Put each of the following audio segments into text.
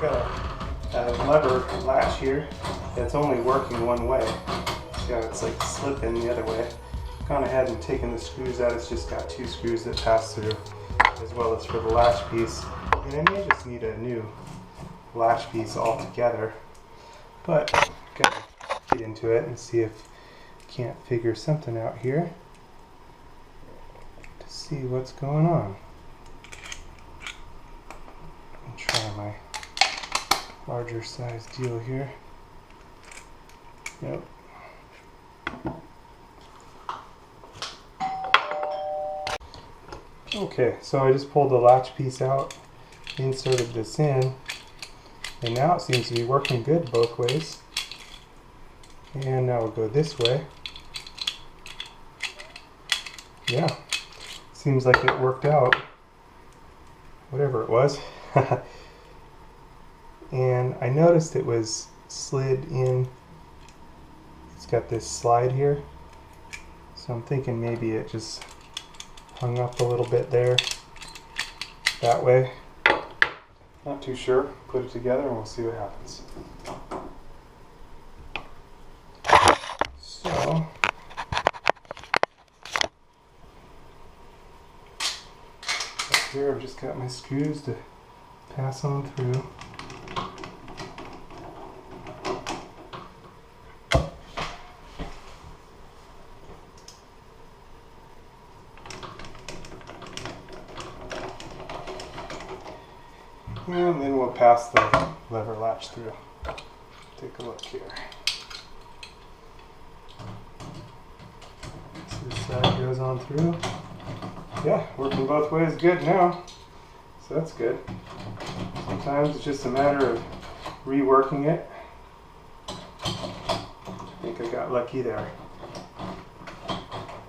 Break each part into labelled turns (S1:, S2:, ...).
S1: I've got a lever latch here that's only working one way. See how it's like slipping the other way. Gone ahead and taken the screws out. It's just got 2 screws that pass through, as well as for the latch piece. And I may just need a new latch piece altogether. But I'm gonna get into it and see if I can't figure something out here to see what's going on. I'll try my larger size deal here. Yep. Okay, so I just pulled the latch piece out, inserted this in, and now it seems to be working good both ways. And now we'll go this way. Yeah, seems like it worked out, whatever it was. And I noticed it was slid in. It's got this slide here, so I'm thinking maybe it just hung up a little bit there that way. Not too sure. Put it together and we'll see what happens. So up here I've just got my screws to pass on through. And then we'll pass the lever latch through. Take a look here. So this side goes on through. Yeah, working both ways good now. So that's good. Sometimes it's just a matter of reworking it. I think I got lucky there.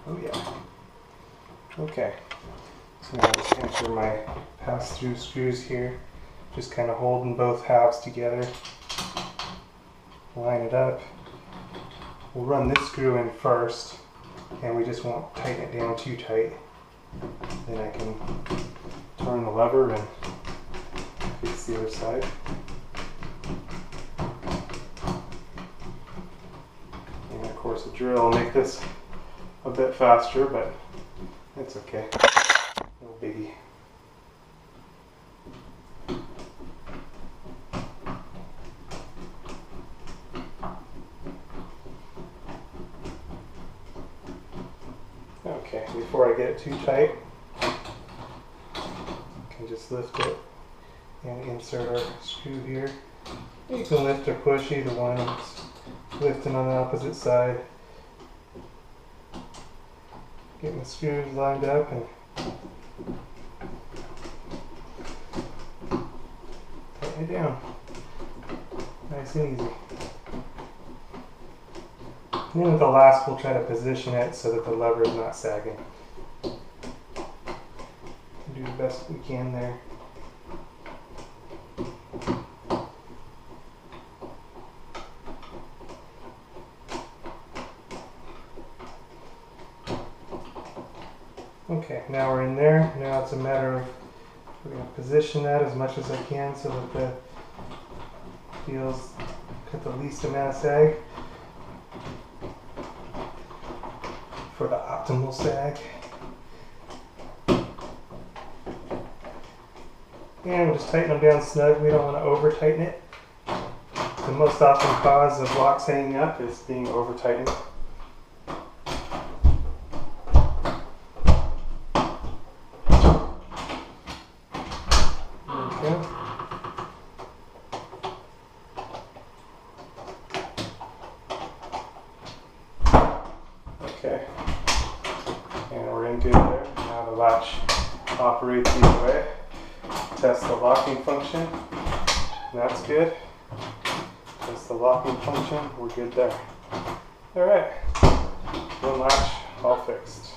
S1: Oh yeah. Okay. So now I'll just enter my pass-through screws here. Just kind of holding both halves together. Line it up. We'll run this screw in first, and we just won't tighten it down too tight. Then I can turn the lever and fix the other side. And of course a drill will make this a bit faster, but it's okay. No biggie. Okay, before I get it too tight, I can just lift it and insert our screw here. You can lift or push, either one. Just lifting on the opposite side. Getting the screws lined up and tighten it down. Nice and easy. And then with the last, we'll try to position it so that the lever is not sagging. Do the best we can there. Okay, now we're in there. Now it's a matter of, we're going to position that as much as I can so that the wheels cut the least amount of sag. For the optimal sag. And we'll just tighten them down snug. We don't want to over tighten it. The most often cause of locks hanging up is being over tightened. Okay. And we're in good there. Now the latch operates either way. Test the locking function. That's good. Test the locking function. We're good there. Alright. One latch all fixed.